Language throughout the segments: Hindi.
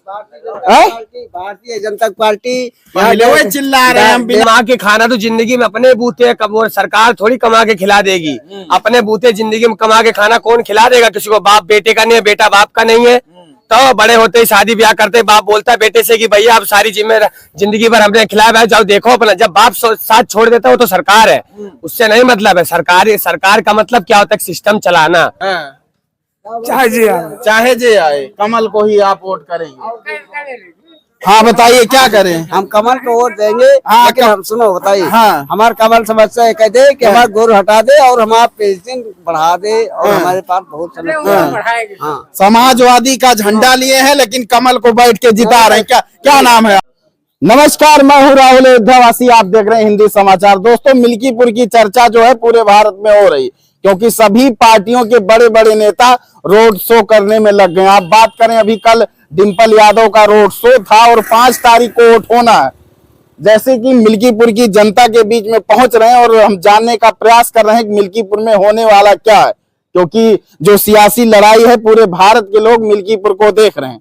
भारतीय जनता पार्टी चिल्ला रहे हैं। कमा के खाना तो जिंदगी में अपने बूते कब सरकार थोड़ी कमा के खिला देगी। अपने बूते जिंदगी में कमा के खाना कौन खिला देगा किसी को? बाप बेटे का नहीं है, बेटा बाप का नहीं है। तो बड़े होते ही शादी ब्याह करते बाप बोलता है बेटे से कि भैया आप सारी जिंदगी भर हमने खिलाया भाई जाओ देखो अपना। जब बाप साथ छोड़ देता है तो सरकार है, उससे नहीं मतलब है। सरकार का मतलब क्या होता है? सिस्टम चलाना। चाहे जे आए कमल को ही आप वोट करेंगे। हाँ बताइए क्या करें? हम कमल को वोट देंगे। हाँ, लेकिन हम सुनो बताइए। हाँ। हमारा कमल समस्या कह दे कि हमारा गोर हटा दे और हमारा पेंशन बढ़ा दे और हमारे पास बहुत समस्या है। हाँ। समाजवादी का झंडा लिए हैं लेकिन कमल को बैठ के जिता रहे हैं। क्या नाम है? नमस्कार, मैं हूँ राहुल अयोध्यावासी। आप देख रहे हैं हिंदी समाचार। दोस्तों, मिल्कीपुर की चर्चा जो है पूरे भारत में हो रही, क्योंकि सभी पार्टियों के बड़े बड़े नेता रोड शो करने में लग गए। आप बात करें, अभी कल डिंपल यादव का रोड शो था और 5 तारीख को वोट होना है। जैसे कि मिल्कीपुर की जनता के बीच में पहुंच रहे हैं और हम जानने का प्रयास कर रहे हैं कि मिल्कीपुर में होने वाला क्या है, क्योंकि जो सियासी लड़ाई है पूरे भारत के लोग मिल्कीपुर को देख रहे हैं।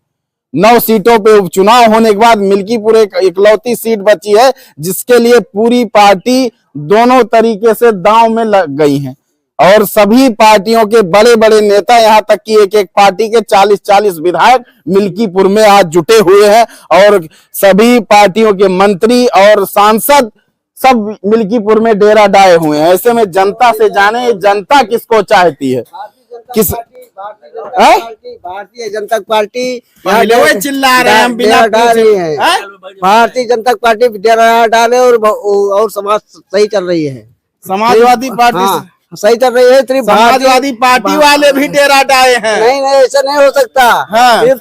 9 सीटों पे उपचुनाव होने के बाद मिल्कीपुर एक इकलौती सीट बची है जिसके लिए पूरी पार्टी दोनों तरीके से दांव में लग गई है और सभी पार्टियों के बड़े बड़े नेता, यहाँ तक कि एक एक पार्टी के 40-40 विधायक मिल्कीपुर में आज जुटे हुए हैं और सभी पार्टियों के मंत्री और सांसद सब मिल्कीपुर में डेरा डाए हुए हैं। ऐसे में जनता से जाने जनता किसको चाहती है। भारतीय जनता पार्टी चिल्ला रहे हैं, बिना डाल रही है। भारतीय जनता पार्टी डेरा डाले और समाज सही चल रही है। समाजवादी पार्टी सही चल रही है। सिर्फ समाजवादी पार्टी वाले भी डेरा डाए हैं। नहीं ऐसा नहीं हो सकता। हाँ। सिर्फ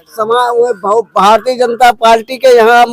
भारतीय जनता पार्टी के यहाँ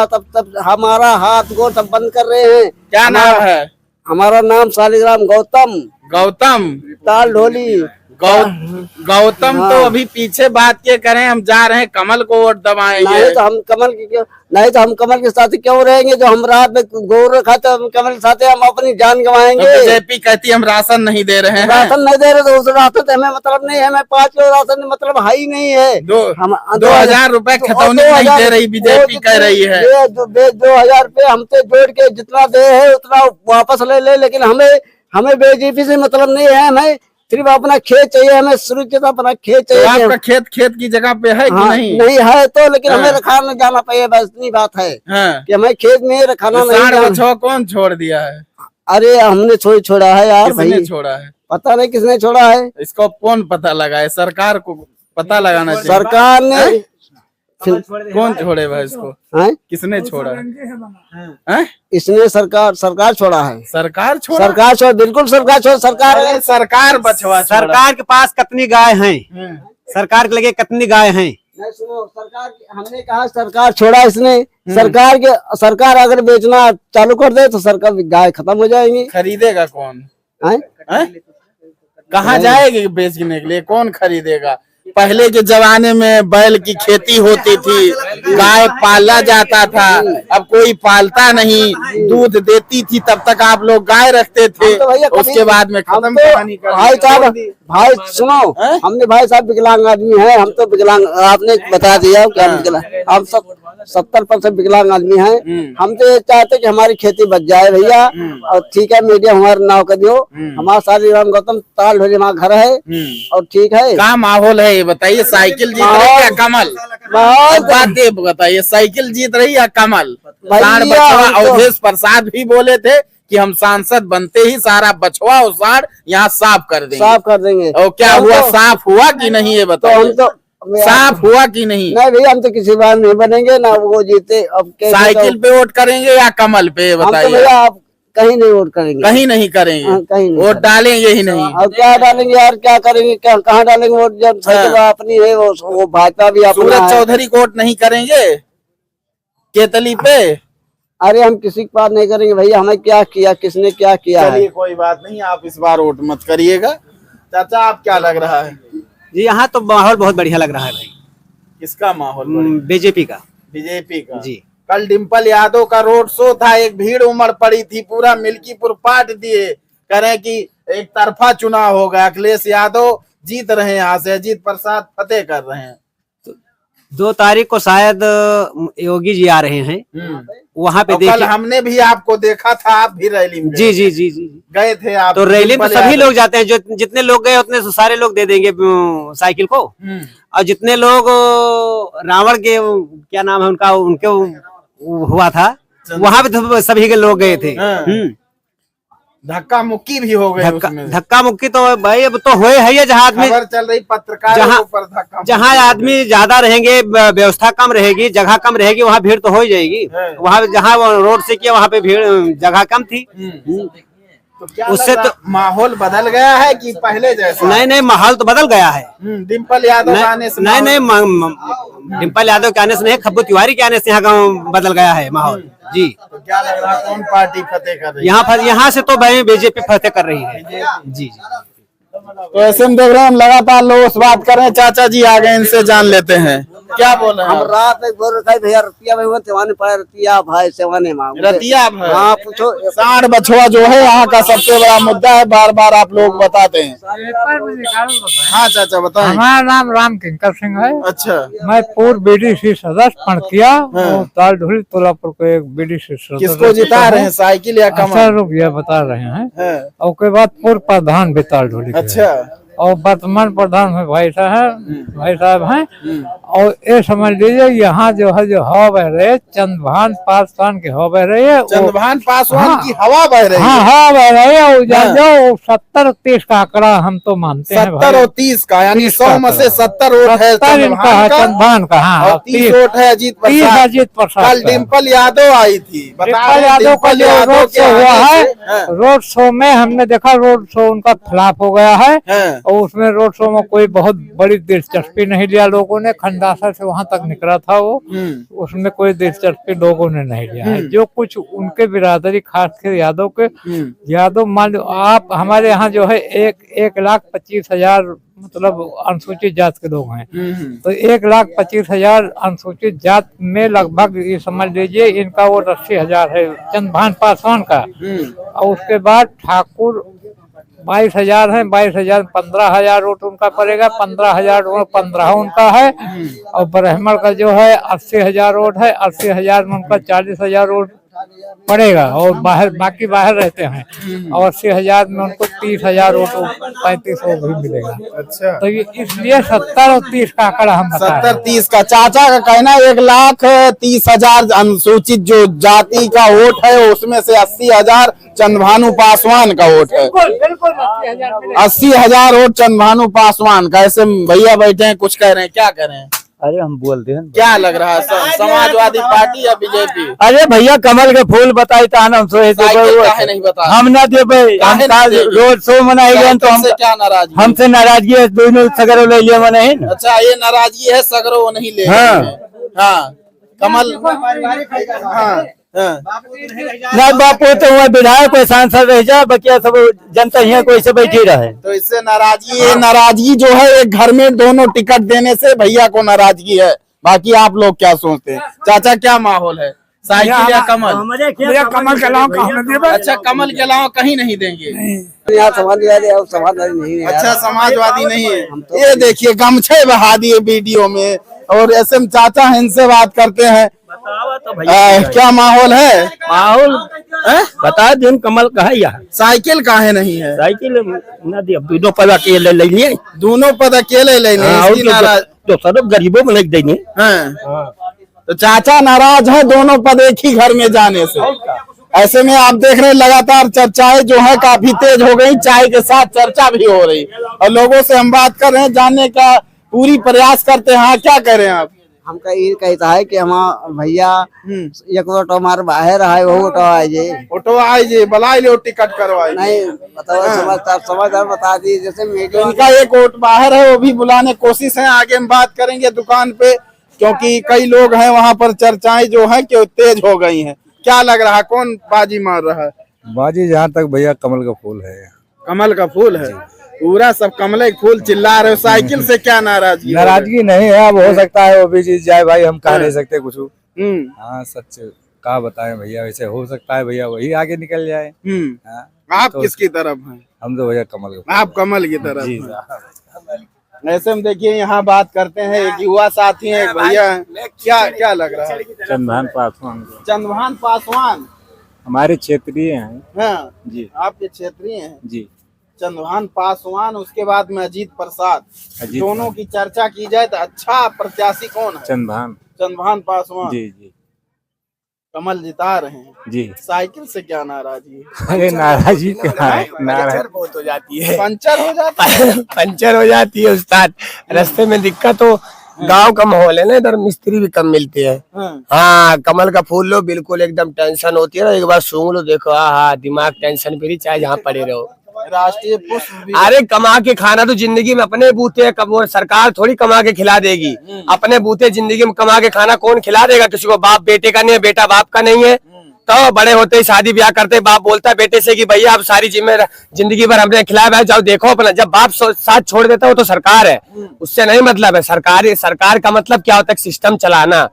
तब हमारा हाथ गोड़ सब बंद कर रहे हैं। क्या नाम है? हमारा नाम शालिग्राम गौतम ताल ढोली गौतम। तो अभी पीछे बात के करें, हम जा रहे हैं कमल को वोट दबाएंगे। नहीं तो हम कमल के साथ क्यों रहेंगे? जो हम रात में गोर खाते हम कमल के साथ हम अपनी जान गंवाएंगे। तो बीजेपी कहती हम राशन नहीं दे रहे हैं। राशन नहीं दे रहे तो उस राशन हमें मतलब नहीं है। हमें 5 किलो राशन मतलब है ही नहीं है। 2000 रुपए खतौनी नहीं दे रही बीजेपी, कह रही है 2000 रुपए हमसे जोड़ के जितना दे है उतना वापस ले। लेकिन हमें बीजेपी से मतलब नहीं है। हमें सिर्फ अपना खेत चाहिए। हमें शुरू से अपना खेत चाहिए। तो आपका खेत की जगह पे है कि नहीं है तो, लेकिन हमें रखाना जाना पड़ेगा। बस इतनी बात है कि हमें खेत में रखाना नहीं। कौन छोड़ दिया है? अरे हमने छोड़ा है यार। किसने छोड़ा है? पता नहीं किसने छोड़ा है। इसको कौन पता लगाए? सरकार को पता लगाना चाहिए। सरकार ने कौन छोड़े भाई इसको? किसने छोड़ा है? इसने सरकार छोड़ा है। सरकार छोड़ बिल्कुल सरकार बचवा। सरकार के पास कितनी गाय हैं? सरकार के लगे कितनी गाय हैं? नहीं सुनो, सरकार हमने कहा सरकार छोड़ा इसने। सरकार अगर बेचना चालू कर दे तो सरकार गाय खत्म हो जाएंगी। खरीदेगा कौन? कहाँ जाएगी बेचने के लिए? कौन खरीदेगा? पहले के जमाने में बैल की खेती होती थी, गाय पाला जाता था। अब कोई पालता नहीं, दूध देती थी, तब तक आप लोग गाय रखते थे। उसके बाद में खत्म कहानी कर। भाई सुनो, हमने भाई साहब विकलांग आदमी है। हम तो विकलांग, आपने बता दिया क्या विकलांग। हम सब 70% विकलांग आदमी है। हम तो ये चाहते कि हमारी खेती बच जाए भैया। और ठीक है, मीडिया हमारा नाव कर दियो। हमारा शालिग्राम गौतम ताल ढोली हमारा घर है और ठीक है। क्या माहौल है ये बताइए? साइकिल जीत रही है या कमल? बात ये बताइए, साइकिल जीत रही है कमल? अवधेश प्रसाद भी बोले थे कि हम सांसद बनते ही सारा बछवा और साड़ यहाँ साफ कर देंगे। और क्या हुआ? साफ हुआ कि नहीं ये बताओ? साफ हुआ कि नहीं? नहीं भैया, हम तो किसी बार नहीं बनेंगे ना वो जीते। अब साइकिल पे वोट करेंगे या कमल पे बताइए? भैया आप कहीं नहीं वोट करेंगे। कहीं नहीं करेंगे? कहीं वोट डालेंगे ही नहीं? अब क्या डालेंगे यार? क्या करेंगे? कहाँ डालेंगे वोट? जब साइकिल अपनी है वो भाजपा भी अपना। सूरज चौधरी को वोट नहीं करेंगे केतली पे? अरे हम किसी की बात नहीं करेंगे भैया। हमें क्या किया, किसने क्या किया है? कोई बात नहीं, आप इस बार वोट मत करिएगा। चाचा, आप क्या लग रहा है? जी यहाँ तो माहौल बहुत बढ़िया लग रहा है भाई। किसका माहौल? बीजेपी का जी। कल डिंपल यादव का रोड शो था, एक भीड़ उमड़ पड़ी थी, पूरा मिल्कीपुर पाट दिए। कह रहे कि एक तरफा चुनाव होगा, अखिलेश यादव जीत रहे हैं, यहाँ से अजीत प्रसाद फतेह कर रहे हैं। 2 तारीख को शायद योगी जी आ रहे हैं, वहाँ पे तो कल देखिए। हमने भी आपको देखा था, आप भी रैली में जी जी जी जी गए थे आप। तो रैली में डिम्पल सभी यादव। लोग जाते हैं, जो जितने लोग गए उतने सारे लोग दे देंगे साइकिल को। और जितने लोग रावण के क्या नाम है उनका, उनके हुआ था, वहाँ पे तो सभी के लोग गए थे। धक्का मुक्की भी हो गई उसमें। धक्का मुक्की तो भाई अब तो हुए है ये, जहाँ आदमी, खबर चल रही पत्रकारों जहाँ- के ऊपर धक्का जहाँ आदमी ज्यादा रहेंगे, व्यवस्था कम रहेगी, जगह कम रहेगी, वहाँ भीड़ तो हो ही जाएगी। वहाँ जहाँ रोड से किया वहाँ पे भीड़, जगह कम थी। तो क्या उससे लग रहा, तो- माहौल बदल गया है कि पहले जैसा? नहीं नहीं, माहौल तो बदल गया है। डिम्पल यादव आने से नहीं नहीं, माहौल- डिम्पल यादव के आने से नहीं, खब्बू तिवारी के आने से यहाँ गाँव बदल गया है माहौल। जी, तो क्या लग रहा है कौन पार्टी फतेह कर रही है? यहाँ से तो भाई बीजेपी फतेह कर रही है। जी जी। तो ऐसे में देख रहे हैं हम लगातार लोग उस बात कर रहे हैं। चाचा जी आ गए, इनसे जान लेते हैं क्या बोल रहे हम हैं। रात में बोल रहे भैया रतिया में सेवाने पाए, रतिया भाई सेवाने मांग रतिया भाई। हाँ पूछो। सांड बछुआ जो है यहाँ का सबसे बड़ा मुद्दा है, बार बार आप लोग बताते हैं। हाँ चाचा बताएं। हमारा नाम राम किंकर सिंह है। अच्छा, मैं पूर्व बीडीसी सदस्य पणकिया और तालढुली तोलापुर को एक बीडीसी सदस्य। किसको जिता रहे हैं, साइकिल या अच्छा कमल? रुपया बता रहे हैं। हाँ, और उसके बाद पूर्व प्रधान भी तालढुली के हैं। अच्छा। और वर्तमान प्रधान में भाई साहब हैं। और ये समझ लीजिए यहाँ जो है, जो हवा बह रही है, चंद्रभान पासवान की हवा बह रही है। चंद्रभान पासवान हाँ। की हवा बह रही हाँ है। हवा बह रही है। जो 70-30 का आंकड़ा हम तो मानते हैं 70 और 30 का, यानी 100 में से 70 वोट है चंद्रभान का। हाँ, और 30 वोट है अजीत 30 प्रसाद। अजीत प्रसाद कल का। डिम्पल यादव आई थी, बता डिम्पल रहे हैं यादव का डिम्पल जो यादव रोड के शो हुआ आने है, से- हाँ, रोड शो में हमने देखा रोड शो उनका फ्लॉप हो गया है। हाँ। और उसमें रोड शो में कोई बहुत बड़ी दिलचस्पी नहीं लिया लोगों ने। खंडासा से वहां तक निकला था वो, उसमें कोई दिलचस्पी लोगों ने नहीं लिया है। जो कुछ उनके बिरादरी, खासकर यादव के, यादव मान लो आप, हमारे यहाँ जो है 1,25,000 मतलब अनुसूचित जात के लोग हैं। तो 1,25,000 अनुसूचित जात में लगभग ये समझ लीजिए इनका वोट 80,000 है चंद्रभान पासवान का। और उसके बाद ठाकुर 22,000 है। 22,000 15,000 वोट उनका पड़ेगा। 15,000 वोट 15 उनका है। और ब्राह्मण का जो है 80,000 वोट है। 80,000 में उनका 40,000 वोट पड़ेगा। और बाकी बाहर रहते हैं। और 80,000 में उनको 30,000 वोट 35 वोट भी मिलेगा। अच्छा, तो ये इसलिए 70 और 30 का आंकड़ा हम बता रहे हैं। 70-30 का। चाचा का कहना 1,30,000 अनुसूचित जो जाति का वोट है, उसमें से 80,000 चंद्रभानु पासवान का वोट है। बिल्कुल 80,000 मिलेगा। 80,000 वोट चंद्रभानु पासवान का। ऐसे भैया बैठे हैं, कुछ कह रहे हैं, क्या कह रहे हैं? अरे हम बोलते हैं, क्या लग रहा है, समाजवादी पार्टी या बीजेपी? अरे भैया कमल के फूल बताई था हम साइकिल काहे नहीं बता? हम ना दे काहे नहीं देबे? रोड शो मनाएंगे तो हमसे क्या नाराजगी? हमसे नाराजगी है, दोनों सगरों ले लिया मने है ना। अच्छा, ये नाराजगी है, सगरो वो नहीं ले। हाँ। हाँ, कमल। हाँ, हाँ। ना बापू तो हुआ विधायक कोई सांसद रह जाए, बकिया सब जनता यहाँ कोई से बैठी रहे। तो इससे नाराजगी, ये नाराजगी जो है एक घर में दोनों टिकट देने से भैया को नाराजगी है। बाकी आप लोग क्या सोचते हैं? चाचा क्या माहौल है, साइकिल या कमल? कमल के अलावा कहाँ नहीं देबे। अच्छा, कमल के अलावा कहीं नहीं देंगे। यहाँ समाजवादी और समाजवादी नहीं है। अच्छा, समाजवादी नहीं है। ये देखिए गमछे बहा दिए वीडियो में। और ऐसे में चाचा हैं, इनसे बात करते हैं। क्या माहौल है? माहौल बता दिन कमल का है यहाँ। साइकिल काहे नहीं है? साइकिल ना दिया, दोनों पद अकेले ले लिए। दोनों पद अकेले लेने, इसकी नाराज। तो सब गरीबों में लग देंगे। हाँ। तो चाचा नाराज है दोनों पद एक ही घर में जाने से। ऐसे में आप देख रहे हैं लगातार चर्चाएं जो है काफी तेज हो गई। चाय के साथ चर्चा भी हो रही और लोगों से हम बात कर रहे हैं, जानने का पूरी प्रयास करते हैं। हाँ, क्या कह रहे हैं आप? हमका ये कहता है कि हम भैया एक वोट हमारे बाहर है, वो वोट आए जे ऑटो आए जे बुलाए लो, टिकट करवाए। नहीं बताओ, समझदार बता दी जैसे मीडिया। इनका एक वोट बाहर है, वो भी बुलाने कोशिश है। आगे हम बात करेंगे दुकान पे, क्योंकि कई लोग हैं वहाँ पर। चर्चाएं जो है कि तेज हो गई हैं। क्या लग रहा है, कौन बाजी मार रहा है? बाजी जहाँ तक भैया कमल का फूल है। कमल का फूल है, पूरा सब कमल का फूल चिल्ला रहे हो। साइकिल से क्या नाराजगी? नाराजगी नहीं है, अब हो सकता है वो भी जीत जाए भाई, हम कह नहीं सकते कुछ। हाँ, सच का बताएं भैया, वैसे हो सकता है भैया वही आगे निकल जाए। हाँ, आप तो किसकी तरफ हैं? हम तो भैया कमल का। आप कमल की तरफ जी। हैं। ऐसे हम देखिए यहाँ बात करते हैं, एक युवा साथी है, एक भैया हैं। क्या लग रहा है? चंदभान पासवान चंदभान पासवान हमारे क्षेत्रीय हैं। हाँ जी आपके क्षेत्रीय हैं। जी। चंदभान पासवान, उसके बाद में अजीत प्रसाद, अजीत दोनों की चर्चा की जाए तो अच्छा प्रत्याशी कौन है? चंदभान। चंदभान पासवान जी जी कमल जिता रहे हैं। जी। साइकिल से क्या नाराजगी है? अरे नाराजी क्या है? पंचर बहुत हो जाती है, पंचर हो जाता है। पंचर हो जाती है उस्ताद, रास्ते में दिक्कत हो। गांव का माहौल है ना, इधर मिस्त्री भी कम मिलते हैं। हाँ, कमल का फूल लो, बिल्कुल एकदम टेंशन होती है ना, एक बार सूंघ लो, देखो हाँ दिमाग टेंशन फ्री, चाहे जहाँ पड़े रहो। राष्ट्रीय पुष्प भी अरे कमा के खाना तो जिंदगी में अपने बूते वो सरकार थोड़ी कमा के खिला देगी। अपने बूते जिंदगी में कमा के खाना कौन खिला देगा किसी को? बाप बेटे का नहीं है, बेटा बाप का नहीं है। तो बड़े होते ही शादी ब्याह करते, बाप बोलता है बेटे से कि भैया अब सारी जिंदगी भर हमने खिलाया भाई, जाओ देखो अपना। जब बाप साथ छोड़ देता है वो तो सरकार है, उससे नहीं मतलब है। सरकार का मतलब क्या होता है? सिस्टम चलाना।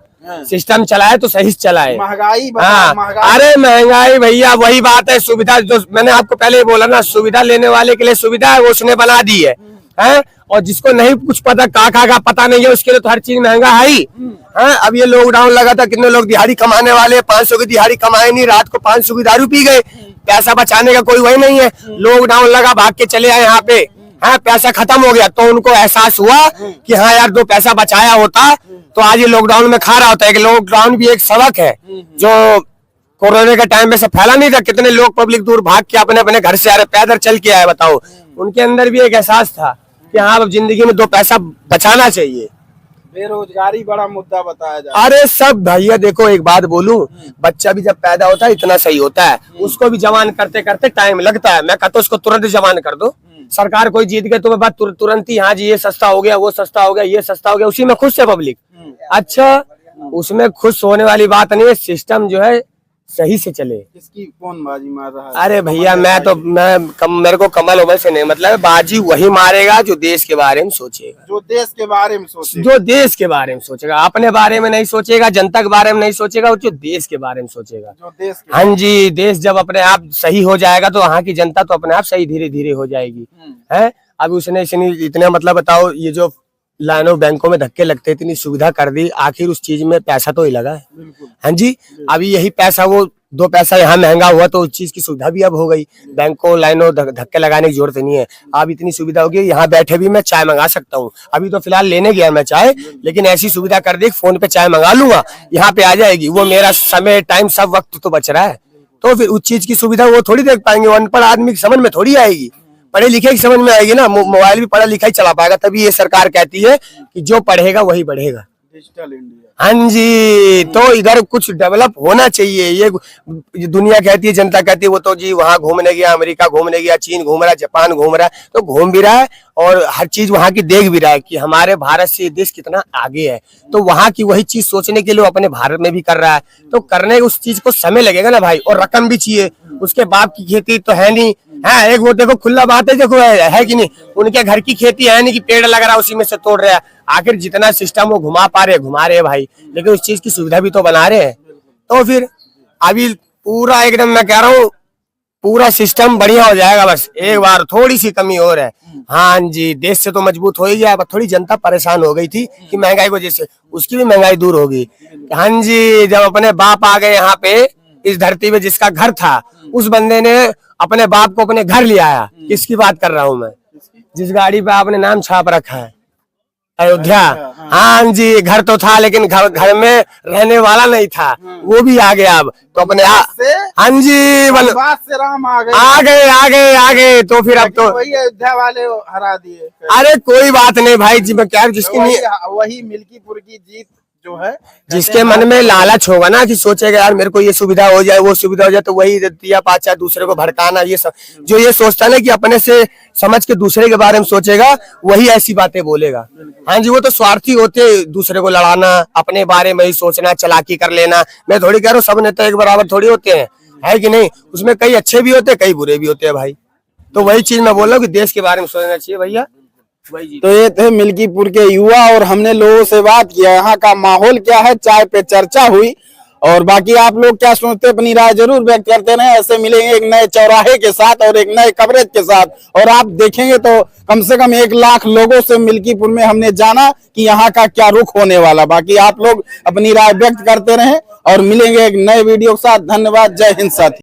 सिस्टम चलाए तो सही चलाए। महंगाई हाँ, अरे महंगाई भैया वही बात है। सुविधा जो मैंने आपको पहले ही बोला ना, सुविधा लेने वाले के लिए सुविधा है, वो उसने बना दी है। और जिसको नहीं कुछ पता का पता नहीं है, उसके लिए तो हर चीज महंगा है ही। अब ये लॉकडाउन लगा था, कितने लोग दिहाड़ी कमाने वाले 500 की दिहाड़ी कमाए नहीं, रात को 500 की दारू पी गए। पैसा बचाने का कोई वही नहीं है। लॉकडाउन लगा, भाग के चले आए यहाँ पे, हाँ पैसा खत्म हो गया तो उनको एहसास हुआ कि हाँ यार 2 पैसा बचाया होता तो आज ये लॉकडाउन में खा रहा होता है। कि लॉकडाउन भी एक सबक है जो कोरोना के टाइम में से फैला नहीं था। कितने लोग पब्लिक दूर भाग के अपने अपने घर से आ रहे, पैदल चल के आए, बताओ। उनके अंदर भी एक एहसास था कि हाँ अब जिंदगी में 2 पैसा बचाना चाहिए। बेरोजगारी बड़ा मुद्दा बताया जाता है। अरे सब भैया देखो, एक बात बोलूं, बच्चा भी जब पैदा होता है इतना सही होता है, उसको भी जवान करते करते टाइम लगता है। मैं कहता हूँ उसको तुरंत जवान कर दो। सरकार कोई जीत गए तुम्हें बात तुरंत ही, हाँ जी ये सस्ता हो गया, वो सस्ता हो गया, ये सस्ता हो गया, उसी में खुश है पब्लिक। अच्छा, उसमें खुश होने वाली बात नहीं है, सिस्टम जो है सही से चले। किसकी कौन बाजी मार रहा है? अरे भैया मेरे को कमल उमल से नहीं मतलब, बाजी वही मारेगा जो देश के बारे में सोचेगा। जो देश के बारे में सोचेगा, जो देश के बारे में सोचेगा, अपने बारे में नहीं सोचेगा, जनता के बारे में नहीं सोचेगा, जो देश के बारे में सोचेगा। जो देश हाँ जी, देश जब अपने आप सही हो जाएगा तो वहाँ की जनता तो अपने आप सही धीरे धीरे हो जाएगी। है अभी उसने इतने मतलब बताओ, ये जो लाइनों बैंकों में धक्के लगते, इतनी सुविधा कर दी, आखिर उस चीज में पैसा तो ही लगा है। हाँ जी, अभी यही पैसा वो 2 पैसा यहाँ महंगा हुआ तो उस चीज की सुविधा भी अब हो गई। बैंकों लाइनों धक्के लगाने की जरूरत नहीं है। अब इतनी सुविधा होगी, यहाँ बैठे भी मैं चाय मंगा सकता हूँ। अभी तो फिलहाल लेने गया मैं चाय, लेकिन ऐसी सुविधा कर दी फोन पे चाय मंगा लूंगा, यहाँ पे आ जाएगी। वो मेरा समय टाइम सब वक्त तो बच रहा है। तो फिर उस चीज की सुविधा वो थोड़ी देख पाएंगे, अनपढ़ आदमी की समझ में थोड़ी आएगी, पढ़े लिखे की समझ में आएगी ना। मोबाइल भी पढ़ा लिखा ही चला पाएगा। तभी ये सरकार कहती है कि जो पढ़ेगा वही बढ़ेगा। Digital India. हाँ जी, तो इधर कुछ डेवलप होना चाहिए। ये दुनिया कहती है, जनता कहती है वो तो जी वहां घूमने गया, अमेरिका घूमने गया, चीन घूम रहा है, जापान घूम रहा है, तो घूम भी रहा है और हर चीज वहां की देख भी रहा है कि हमारे भारत से ये देश कितना आगे है। तो वहां की वही चीज सोचने के लिए अपने भारत में भी कर रहा है। तो करने उस चीज को समय लगेगा ना भाई, और रकम भी चाहिए। उसके बाप की खेती तो है नहीं, है एक वो देखो खुला बात है, देखो है कि नहीं, उनके घर की खेती है नहीं कि पेड़ लग रहा है उसी में से तोड़ रहा है। आखिर जितना सिस्टम वो घुमा रहे भाई, लेकिन उस चीज की सुविधा भी तो बना रहे हैं। तो फिर अभी पूरा एकदम मैं कह रहा हूँ पूरा सिस्टम बढ़िया हो जाएगा, बस एक बार थोड़ी सी कमी और है। हाँ जी, देश से तो मजबूत हो ही गया, पर थोड़ी जनता परेशान हो गई थी कि महंगाई की वजह से, उसकी भी महंगाई दूर होगी। हाँ जी, जब अपने बाप आ गए यहाँ पे इस धरती पे, जिसका घर था उस बंदे ने अपने बाप को अपने घर ले आया। किसकी बात कर रहा हूँ मैं? जिस गाड़ी पे आपने नाम छाप रखा है, अयोध्या। हाँ जी, घर तो था लेकिन घर में रहने वाला नहीं था, वो भी आ गया अब तो अपने। हाँ जी, से राम आ गए तो फिर अब तो वही अयोध्या वाले हरा दिए। अरे कोई बात नहीं भाई जी, मैं क्या जिसकी वही मिल्कीपुर की जीत जो है, जिसके मन में लालच होगा ना कि सोचेगा यार मेरे को ये सुविधा हो जाए, वो सुविधा हो जाए, तो वही दिया पाचा दूसरे को भड़काना, ये सब जो ये सोचता है ना कि अपने से समझ के दूसरे के बारे में सोचेगा, वही ऐसी बातें बोलेगा। हाँ जी, वो तो स्वार्थी होते, दूसरे को लड़ाना, अपने बारे में ही सोचना, चालाकी कर लेना। मैं थोड़ी कह रहा हूँ सब नेता एक बराबर थोड़ी होते हैं, है कि नहीं? उसमें कई अच्छे भी होते हैं, कई बुरे भी होते हैं भाई। तो वही चीज मैं बोल रहा हूँ कि देश के बारे में सोचना चाहिए भैया। तो ये थे मिल्कीपुर के युवा और हमने लोगों से बात किया, यहाँ का माहौल क्या है, चाय पे चर्चा हुई और बाकी आप लोग क्या सोचते हैं अपनी राय जरूर व्यक्त करते रहे। ऐसे मिलेंगे एक नए चौराहे के साथ और एक नए कवरेज के साथ। और आप देखेंगे तो कम से कम 1 लाख लोगों से मिल्कीपुर में हमने जाना कि यहाँ का क्या रुख होने वाला। बाकी आप लोग अपनी राय व्यक्त करते रहें और मिलेंगे एक नए वीडियो के साथ। धन्यवाद। जय हिंद साथी।